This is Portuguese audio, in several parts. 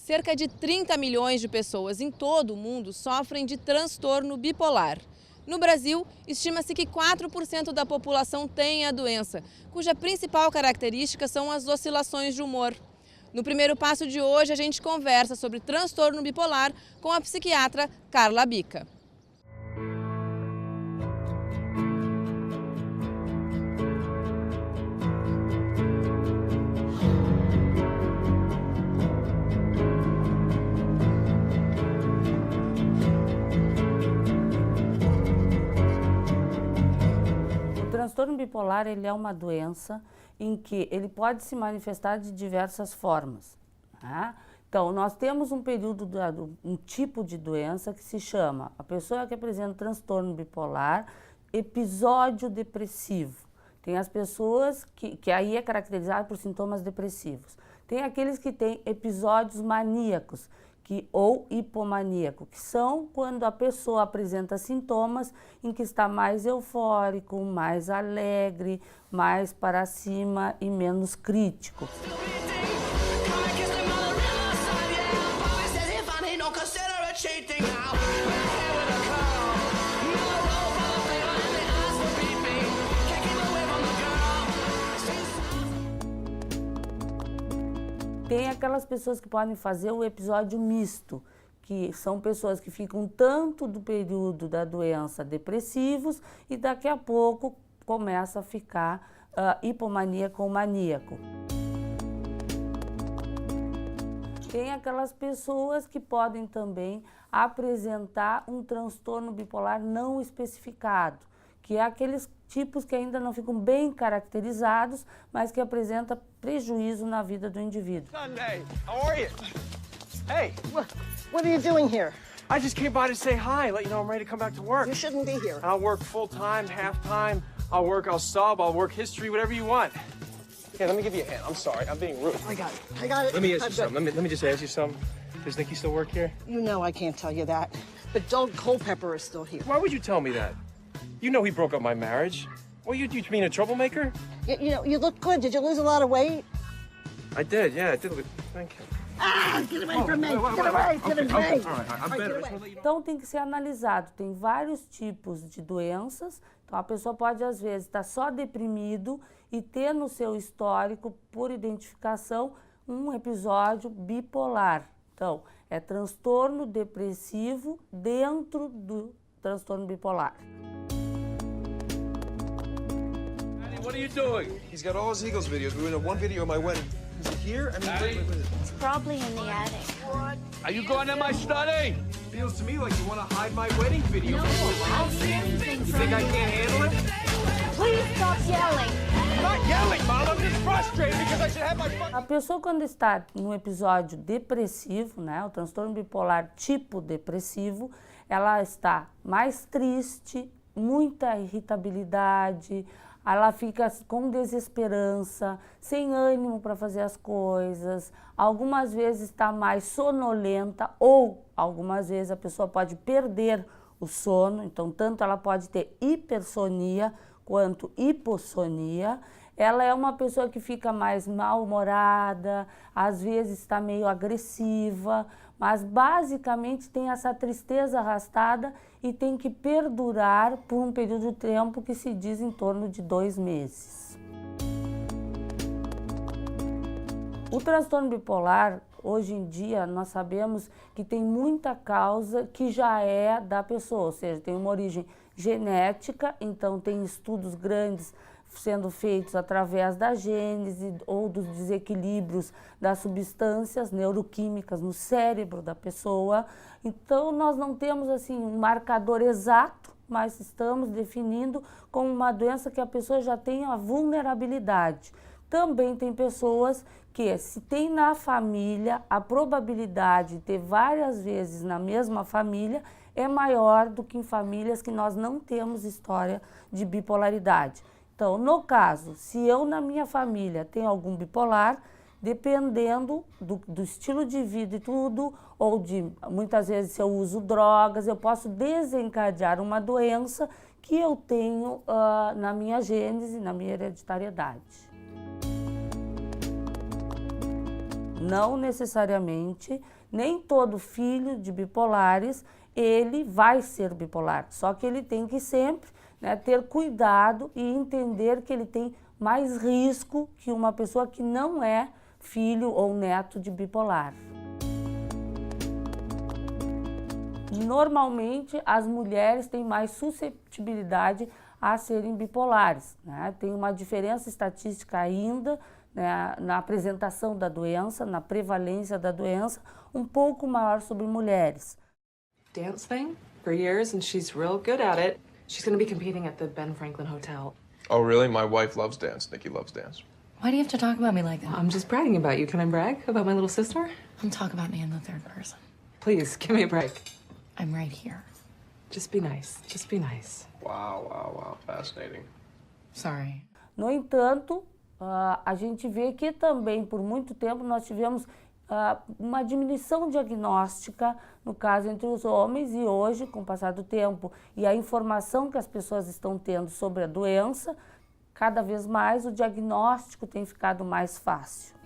Cerca de 30 milhões de pessoas em todo o mundo sofrem de transtorno bipolar. No Brasil, estima-se que 4% da população tem a doença, cuja principal característica são as oscilações de humor. No primeiro passo de hoje, a gente conversa sobre transtorno bipolar com a psiquiatra Carla Bica. O transtorno bipolar ele é uma doença em que ele pode se manifestar de diversas formas. Tá? Então, nós temos um período, um tipo de doença que se chama, a pessoa que apresenta transtorno bipolar, episódio depressivo. Tem as pessoas que aí é caracterizado por sintomas depressivos. Tem aqueles que têm episódios maníacos, ou hipomaníaco, que são quando a pessoa apresenta sintomas em que está mais eufórico, mais alegre, mais para cima e menos crítico. Tem aquelas pessoas que podem fazer o episódio misto, que são pessoas que ficam tanto do período da doença depressivos e daqui a pouco começa a ficar hipomaníaco ou maníaco. Tem aquelas pessoas que podem também apresentar um transtorno bipolar não especificado, que é aqueles tipos que ainda não ficam bem caracterizados, mas que apresentam prejuízo na vida do indivíduo. Sunday, how are you? Hey, What are you doing here? I just came by to say hi, let you know I'm ready to come back to work. You shouldn't be here. I'll work full-time, half-time, I'll sub, I'll work history, whatever you want. Here, let me give you a hand. I'm sorry, I'm being rude. I got it. Let me ask you something. Let me just ask you something. Does Nikki still work here? You know I can't tell you that. But Doug Culpepper is still here. Why would you tell me that? You know he broke up my marriage. Well, you mean a troublemaker? You know, you look good. Did you lose a lot of weight? I did, yeah, I did. Thank you. Ah, get away from me! Get away! Get away! All right, I'm better. Então tem que ser analisado, tem vários tipos de doenças, então a pessoa pode às vezes estar só deprimido e ter no seu histórico, por identificação, um episódio bipolar. Então, é transtorno depressivo dentro do transtorno bipolar. What are you doing? He's got all his Eagles videos. We went in one video of my wedding. Is it here? I mean, wait. It's probably in the attic. Are you going in my study? Feels to me like you want to hide my wedding video. No, I'll see anything You from think I can't handle it? Please stop yelling. I'm not yelling, Mom. I'm just frustrated because I should have my fun. A pessoa quando está no episódio depressivo, né, o transtorno bipolar tipo depressivo, ela está mais triste, muita irritabilidade, ela fica com desesperança, sem ânimo para fazer as coisas, algumas vezes está mais sonolenta ou algumas vezes a pessoa pode perder o sono, então tanto ela pode ter hipersonia quanto hipossonia. Ela é uma pessoa que fica mais mal-humorada, às vezes está meio agressiva, mas basicamente tem essa tristeza arrastada e tem que perdurar por um período de tempo que se diz em torno de 2 meses. O transtorno bipolar, hoje em dia, nós sabemos que tem muita causa que já é da pessoa, ou seja, tem uma origem genética, então tem estudos grandes sendo feitos através da gênese ou dos desequilíbrios das substâncias neuroquímicas no cérebro da pessoa. Então, nós não temos assim um marcador exato, mas estamos definindo como uma doença que a pessoa já tem a vulnerabilidade. Também tem pessoas que, se tem na família, a probabilidade de ter várias vezes na mesma família é maior do que em famílias que nós não temos história de bipolaridade. Então, no caso, se eu na minha família tenho algum bipolar, dependendo do estilo de vida e tudo, ou de muitas vezes se eu uso drogas, eu posso desencadear uma doença que eu tenho na minha gênese, na minha hereditariedade. Não necessariamente Nem todo filho de bipolares, ele vai ser bipolar, só que ele tem que sempre, né, ter cuidado e entender que ele tem mais risco que uma pessoa que não é filho ou neto de bipolar. Normalmente, as mulheres têm mais susceptibilidade a serem bipolares, né? Tem uma diferença estatística ainda, né, na apresentação da doença, na prevalência da doença, um pouco maior sobre mulheres. Dance thing for years, and she's real good at it. She's going to be competing at the Ben Franklin Hotel. Oh, really? My wife loves dance. Nikki loves dance. Why do you have to talk about me like that? I'm just bragging about you. Can I brag about my little sister? Don't talk about me in the third person. Please, give me a break. I'm right here. Just be nice. Just be nice. Wow, wow, wow. Fascinating. Sorry. No entanto, a gente vê que também, por muito tempo, nós tivemos uma diminuição diagnóstica, no caso, entre os homens, e hoje, com o passar do tempo e a informação que as pessoas estão tendo sobre a doença, cada vez mais o diagnóstico tem ficado mais fácil.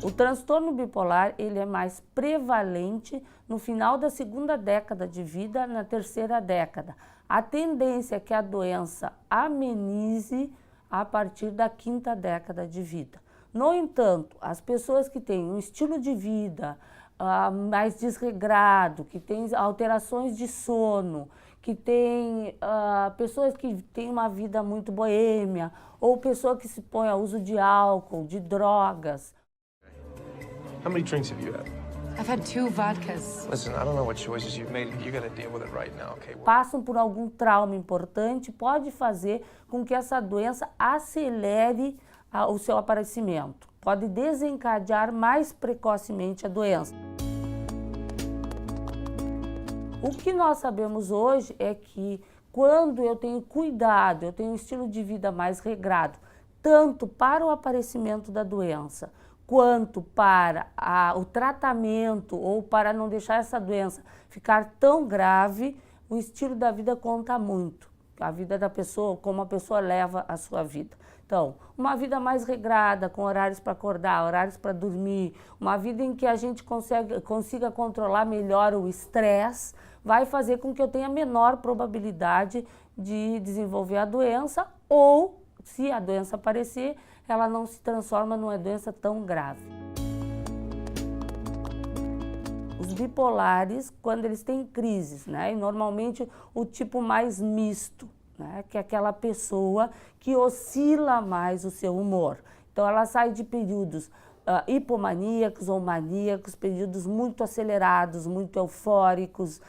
O transtorno bipolar, ele é mais prevalente no final da segunda década de vida, na terceira década. A tendência é que a doença amenize a partir da quinta década de vida. No entanto, as pessoas que têm um estilo de vida mais desregrado, que têm alterações de sono, que têm pessoas que têm uma vida muito boêmia, ou pessoa que se põe ao uso de álcool, de drogas. How many drinks have you had? I've had 2 vodkas. Listen, I don't know what choices you've made. You gotta deal with it right now, okay? Passam por algum trauma importante, pode fazer com que essa doença acelere o seu aparecimento. Pode desencadear mais precocemente a doença. O que nós sabemos hoje é que quando eu tenho cuidado, eu tenho um estilo de vida mais regrado, tanto para o aparecimento da doença, quanto para o tratamento ou para não deixar essa doença ficar tão grave, o estilo da vida conta muito. A vida da pessoa, como a pessoa leva a sua vida. Então, uma vida mais regrada, com horários para acordar, horários para dormir, uma vida em que a gente consiga controlar melhor o estresse, vai fazer com que eu tenha menor probabilidade de desenvolver a doença ou, se a doença aparecer, ela não se transforma numa doença tão grave. Os bipolares, quando eles têm crises, né, e normalmente o tipo mais misto, né, que é aquela pessoa que oscila mais o seu humor. Então ela sai de períodos hipomaníacos ou maníacos, períodos muito acelerados, muito eufóricos,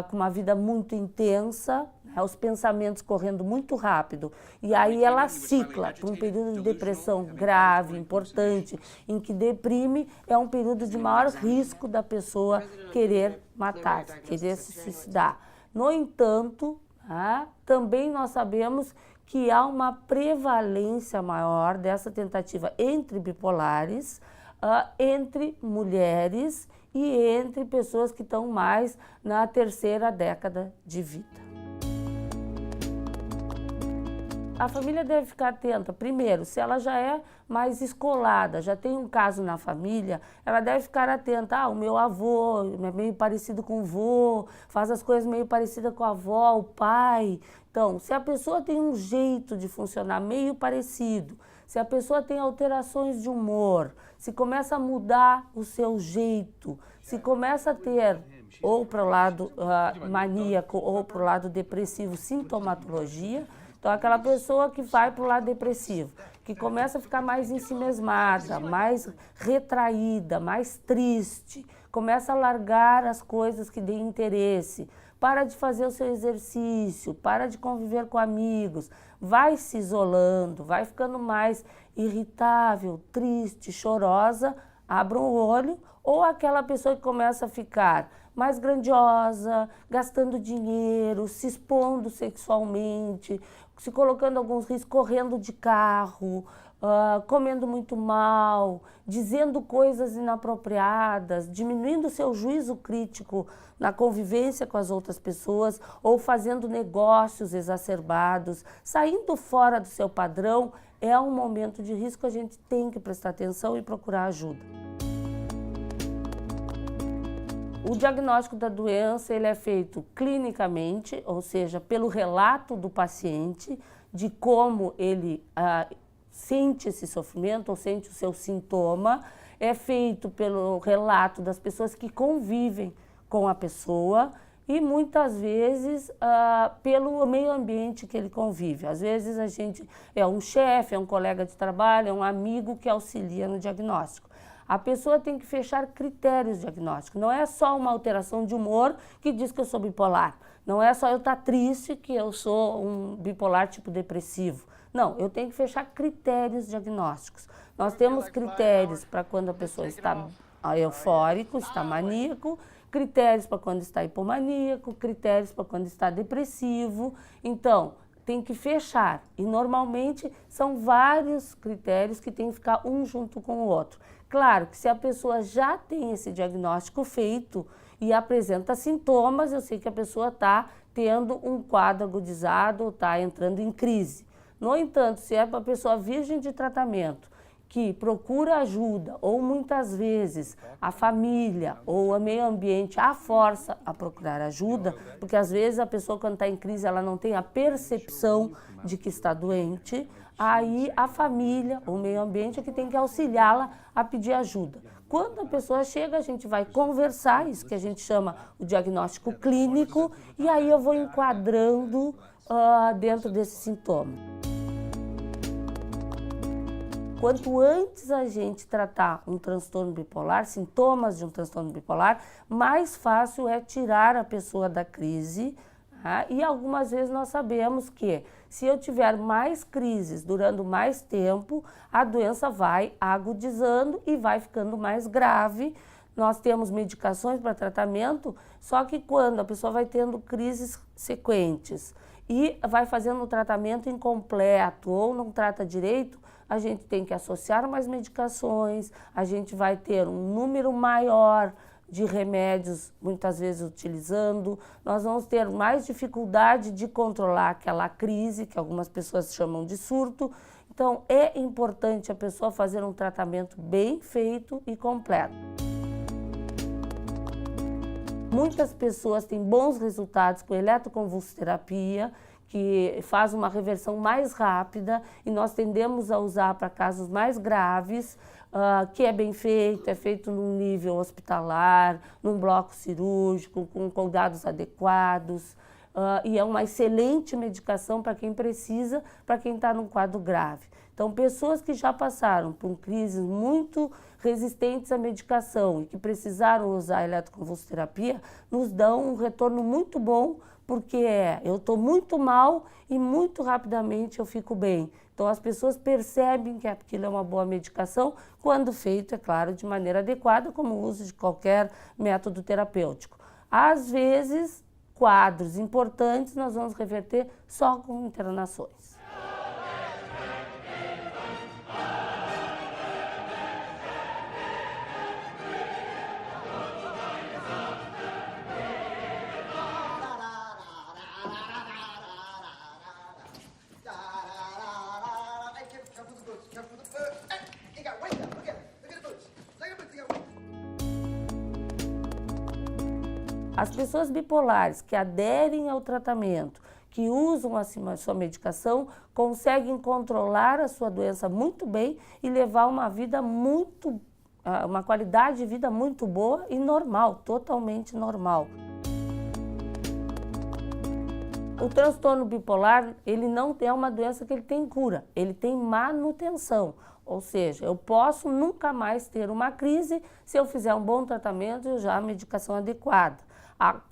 com uma vida muito intensa, né, os pensamentos correndo muito rápido. E aí ela cicla para um período de depressão grave, importante, em que deprime, é um período de maior risco da pessoa querer matar, querer se suicidar. No entanto, também nós sabemos que há uma prevalência maior dessa tentativa entre bipolares, entre mulheres e entre pessoas que estão mais na terceira década de vida. A família deve ficar atenta, primeiro, se ela já é mais escolada, já tem um caso na família, ela deve ficar atenta, o meu avô é meio parecido com o vô, faz as coisas meio parecidas com a avó, o pai. Então, se a pessoa tem um jeito de funcionar meio parecido, se a pessoa tem alterações de humor, se começa a mudar o seu jeito, se começa a ter, ou para o lado maníaco ou para o lado depressivo, sintomatologia, então aquela pessoa que vai para o lado depressivo, que começa a ficar mais ensimesmada, mais retraída, mais triste, começa a largar as coisas que dêem interesse, para de fazer o seu exercício, para de conviver com amigos, vai se isolando, vai ficando mais irritável, triste, chorosa, abra o olho, ou aquela pessoa que começa a ficar mais grandiosa, gastando dinheiro, se expondo sexualmente, se colocando alguns riscos, correndo de carro, comendo muito mal, dizendo coisas inapropriadas, diminuindo o seu juízo crítico na convivência com as outras pessoas ou fazendo negócios exacerbados, saindo fora do seu padrão, é um momento de risco, a gente tem que prestar atenção e procurar ajuda. O diagnóstico da doença ele é feito clinicamente, ou seja, pelo relato do paciente, de como ele sente esse sofrimento ou sente o seu sintoma, é feito pelo relato das pessoas que convivem com a pessoa e muitas vezes pelo meio ambiente que ele convive. Às vezes a gente é um chefe, é um colega de trabalho, é um amigo que auxilia no diagnóstico. A pessoa tem que fechar critérios diagnósticos, não é só uma alteração de humor que diz que eu sou bipolar, não é só eu estar triste que eu sou um bipolar tipo depressivo. Não, eu tenho que fechar critérios diagnósticos. Nós temos critérios para quando a pessoa está eufórico, está maníaco, critérios para quando está hipomaníaco, critérios para quando está depressivo. Então, tem que fechar. E normalmente são vários critérios que tem que ficar um junto com o outro. Claro que se a pessoa já tem esse diagnóstico feito e apresenta sintomas, eu sei que a pessoa está tendo um quadro agudizado ou está entrando em crise. No entanto, se é para a pessoa virgem de tratamento, que procura ajuda, ou muitas vezes a família ou o meio ambiente a força a procurar ajuda, porque às vezes a pessoa quando está em crise ela não tem a percepção de que está doente, aí a família ou o meio ambiente é que tem que auxiliá-la a pedir ajuda. Quando a pessoa chega, a gente vai conversar, isso que a gente chama o diagnóstico clínico, e aí eu vou enquadrando dentro desse sintoma. Quanto antes a gente tratar um transtorno bipolar, sintomas de um transtorno bipolar, mais fácil é tirar a pessoa da crise. E algumas vezes nós sabemos que se eu tiver mais crises durando mais tempo, a doença vai agudizando e vai ficando mais grave. Nós temos medicações para tratamento, só que quando a pessoa vai tendo crises sequentes e vai fazendo um tratamento incompleto ou não trata direito, a gente tem que associar mais medicações, a gente vai ter um número maior de remédios, muitas vezes utilizando, nós vamos ter mais dificuldade de controlar aquela crise, que algumas pessoas chamam de surto. Então, é importante a pessoa fazer um tratamento bem feito e completo. Muitas pessoas têm bons resultados com eletroconvulsoterapia, que faz uma reversão mais rápida e nós tendemos a usar para casos mais graves, que é bem feito, é feito num nível hospitalar, num bloco cirúrgico, com cuidados adequados, e é uma excelente medicação para quem precisa, para quem está num quadro grave. Então, pessoas que já passaram por crises muito resistentes à medicação e que precisaram usar a eletroconvulsoterapia, nos dão um retorno muito bom, porque eu estou muito mal e muito rapidamente eu fico bem. Então as pessoas percebem que aquilo é uma boa medicação quando feito, é claro, de maneira adequada, como o uso de qualquer método terapêutico. Às vezes, quadros importantes nós vamos reverter só com internações. As pessoas bipolares que aderem ao tratamento, que usam a sua medicação, conseguem controlar a sua doença muito bem e levar uma qualidade de vida muito boa e normal, totalmente normal. O transtorno bipolar, ele não é uma doença que ele tem cura, ele tem manutenção. Ou seja, eu posso nunca mais ter uma crise se eu fizer um bom tratamento e usar a medicação adequada.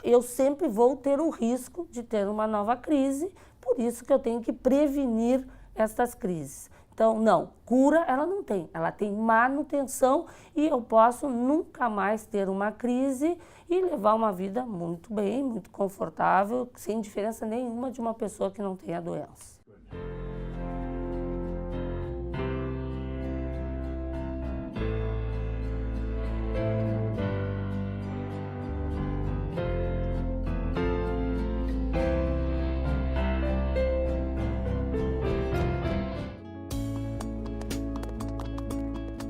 Eu sempre vou ter o risco de ter uma nova crise, por isso que eu tenho que prevenir estas crises. Então, não, cura ela não tem, ela tem manutenção e eu posso nunca mais ter uma crise e levar uma vida muito bem, muito confortável, sem diferença nenhuma de uma pessoa que não tem a doença.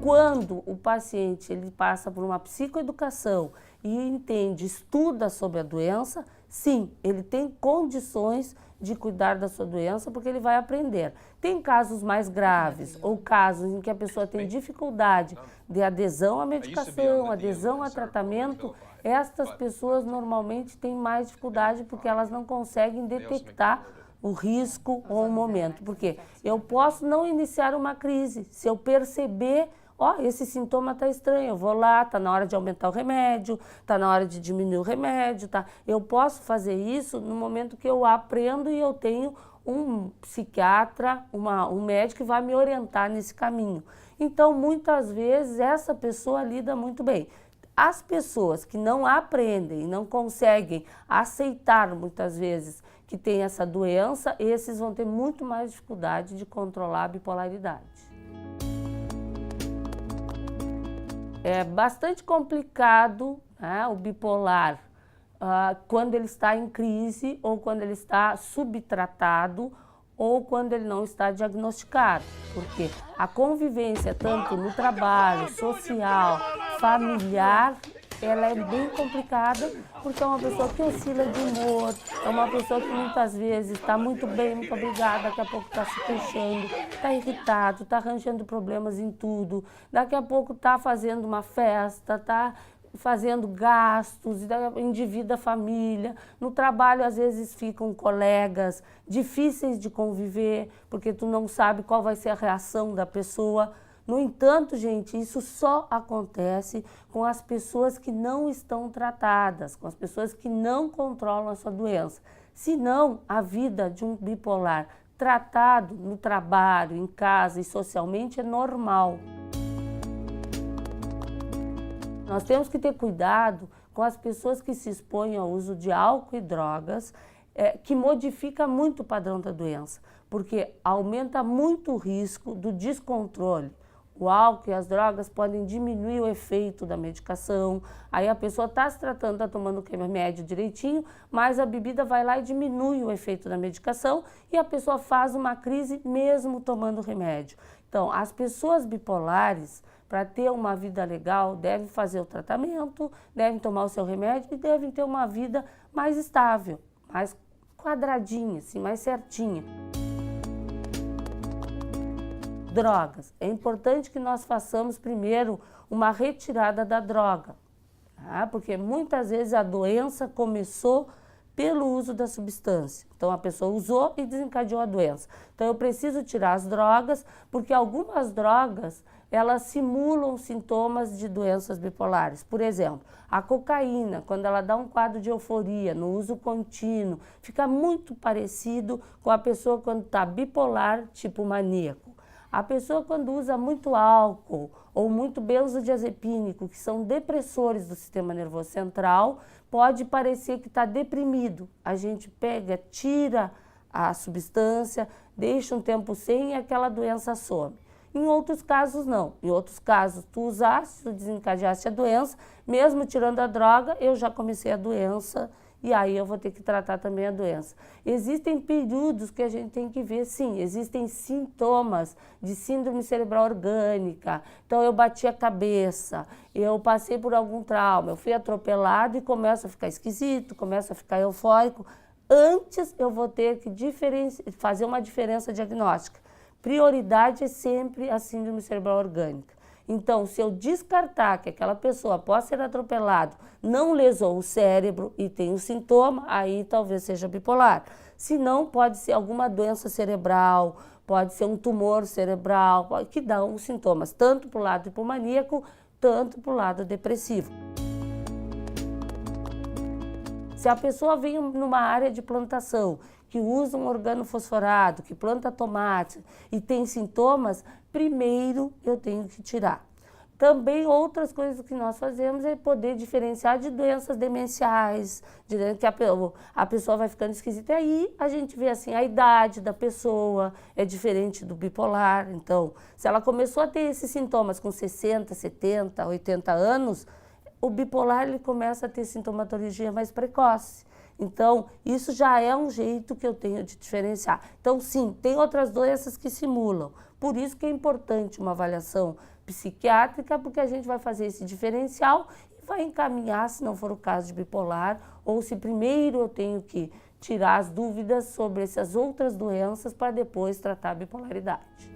quando o paciente ele passa por uma psicoeducação e entende, estuda sobre a doença, sim, ele tem condições de cuidar da sua doença, porque ele vai aprender. Tem casos mais graves ou casos em que a pessoa tem dificuldade de adesão à medicação, adesão a tratamento. Estas pessoas normalmente têm mais dificuldade porque elas não conseguem detectar o risco ou o momento. Porque eu posso não iniciar uma crise, se eu perceber, esse sintoma está estranho, eu vou lá, está na hora de aumentar o remédio, está na hora de diminuir o remédio, tá? Eu posso fazer isso no momento que eu aprendo e eu tenho um psiquiatra, um médico que vai me orientar nesse caminho. Então, muitas vezes, essa pessoa lida muito bem. As pessoas que não aprendem, não conseguem aceitar muitas vezes que tem essa doença, esses vão ter muito mais dificuldade de controlar a bipolaridade. É bastante complicado, né, o bipolar quando ele está em crise ou quando ele está subtratado ou quando ele não está diagnosticado, porque a convivência tanto no trabalho, social, familiar, ela é bem complicada, porque é uma pessoa que oscila de humor, é uma pessoa que muitas vezes está muito bem, muito obrigada, daqui a pouco está se queixando, está irritado, está arranjando problemas em tudo, daqui a pouco está fazendo uma festa, está fazendo gastos, endivida a família. No trabalho, às vezes, ficam colegas difíceis de conviver, porque tu não sabe qual vai ser a reação da pessoa. No entanto, gente, isso só acontece com as pessoas que não estão tratadas, com as pessoas que não controlam a sua doença. Senão, a vida de um bipolar tratado no trabalho, em casa e socialmente é normal. Nós temos que ter cuidado com as pessoas que se expõem ao uso de álcool e drogas, que modifica muito o padrão da doença, porque aumenta muito o risco do descontrole. O álcool e as drogas podem diminuir o efeito da medicação, aí a pessoa está se tratando, está tomando o remédio direitinho, mas a bebida vai lá e diminui o efeito da medicação e a pessoa faz uma crise mesmo tomando o remédio. Então, as pessoas bipolares, para ter uma vida legal, devem fazer o tratamento, devem tomar o seu remédio e devem ter uma vida mais estável, mais quadradinha, assim, mais certinha. Drogas. É importante que nós façamos primeiro uma retirada da droga, tá? Porque muitas vezes a doença começou pelo uso da substância. Então a pessoa usou e desencadeou a doença. Então eu preciso tirar as drogas, porque algumas drogas elas simulam sintomas de doenças bipolares. Por exemplo, a cocaína, quando ela dá um quadro de euforia no uso contínuo, fica muito parecido com a pessoa quando está bipolar, tipo maníaco. A pessoa quando usa muito álcool ou muito benzodiazepínico, que são depressores do sistema nervoso central, pode parecer que está deprimido. A gente pega, tira a substância, deixa um tempo sem e aquela doença some. Em outros casos não. Em outros casos tu usaste, tu desencadeaste a doença, mesmo tirando a droga, eu já comecei a doença e aí eu vou ter que tratar também a doença. Existem períodos que a gente tem que ver, sim, existem sintomas de síndrome cerebral orgânica. Então eu bati a cabeça, eu passei por algum trauma, eu fui atropelado e começo a ficar esquisito, começo a ficar eufórico. Antes eu vou ter que fazer uma diferença diagnóstica. Prioridade é sempre a síndrome cerebral orgânica. Então, se eu descartar que aquela pessoa, após ser atropelado, não lesou o cérebro e tem um sintoma, aí talvez seja bipolar. Se não, pode ser alguma doença cerebral, pode ser um tumor cerebral, que dá os sintomas, tanto para o lado hipomaníaco, tanto para o lado depressivo. Se a pessoa vem numa área de plantação, que usa um organofosforado, que planta tomate e tem sintomas, primeiro eu tenho que tirar. Também outras coisas que nós fazemos é poder diferenciar de doenças demenciais, que a pessoa vai ficando esquisita. E aí a gente vê assim, a idade da pessoa é diferente do bipolar. Então, se ela começou a ter esses sintomas com 60, 70, 80 anos, o bipolar ele começa a ter sintomatologia mais precoce. Então, isso já é um jeito que eu tenho de diferenciar. Então, sim, tem outras doenças que simulam. Por isso que é importante uma avaliação psiquiátrica, porque a gente vai fazer esse diferencial e vai encaminhar, se não for o caso de bipolar, ou se primeiro eu tenho que tirar as dúvidas sobre essas outras doenças para depois tratar a bipolaridade.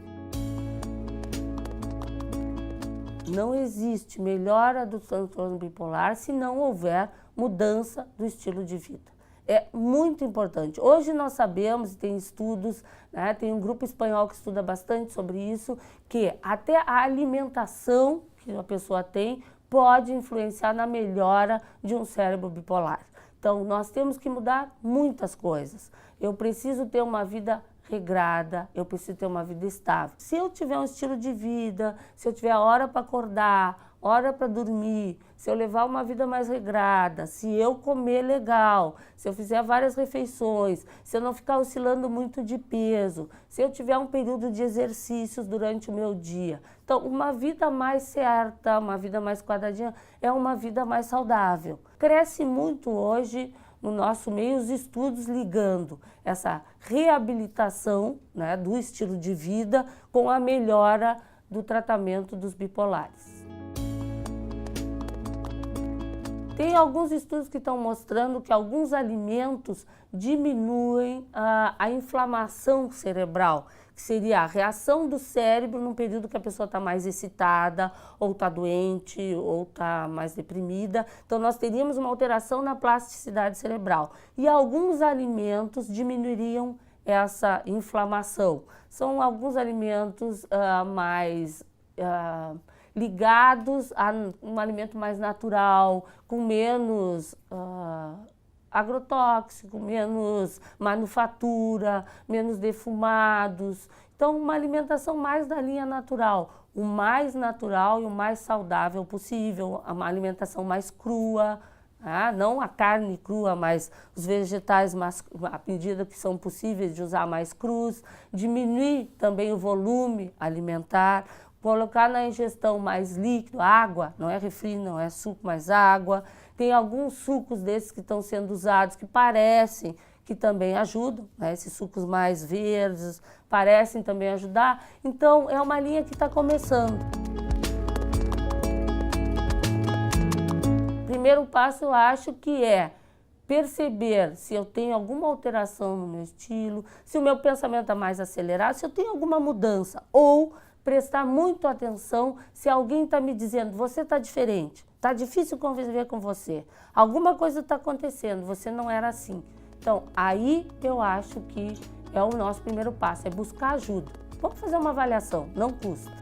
Não existe melhora do transtorno bipolar se não houver mudança do estilo de vida. É muito importante. Hoje nós sabemos, tem estudos, né, tem um grupo espanhol que estuda bastante sobre isso, que até a alimentação que a pessoa tem pode influenciar na melhora de um cérebro bipolar. Então, nós temos que mudar muitas coisas. Eu preciso ter uma vida regrada, eu preciso ter uma vida estável. Se eu tiver um estilo de vida, se eu tiver hora para acordar, hora para dormir, se eu levar uma vida mais regrada, se eu comer legal, se eu fizer várias refeições, se eu não ficar oscilando muito de peso, se eu tiver um período de exercícios durante o meu dia. Então, uma vida mais certa, uma vida mais quadradinha, é uma vida mais saudável. Cresce muito hoje no nosso meio os estudos ligando essa reabilitação, né, do estilo de vida com a melhora do tratamento dos bipolares. Tem alguns estudos que estão mostrando que alguns alimentos diminuem a inflamação cerebral, que seria a reação do cérebro num período que a pessoa está mais excitada, ou está doente, ou está mais deprimida. Então, nós teríamos uma alteração na plasticidade cerebral. E alguns alimentos diminuiriam essa inflamação. São alguns alimentos mais ligados a um alimento mais natural, com menos agrotóxico, menos manufatura, menos defumados. Então, uma alimentação mais da linha natural, o mais natural e o mais saudável possível, uma alimentação mais crua, não a carne crua, mas os vegetais, à medida que são possíveis de usar mais crus, diminuir também o volume alimentar, colocar na ingestão mais líquido, água, não é refri, não é suco, mas água. Tem alguns sucos desses que estão sendo usados que parecem que também ajudam, né? Esses sucos mais verdes parecem também ajudar. Então, é uma linha que está começando. Primeiro passo, eu acho que é perceber se eu tenho alguma alteração no meu estilo, se o meu pensamento está mais acelerado, se eu tenho alguma mudança, ou prestar muito atenção se alguém está me dizendo, você está diferente, está difícil conviver com você, alguma coisa está acontecendo, você não era assim. Então, aí eu acho que é o nosso primeiro passo, é buscar ajuda. Vamos fazer uma avaliação, não custa.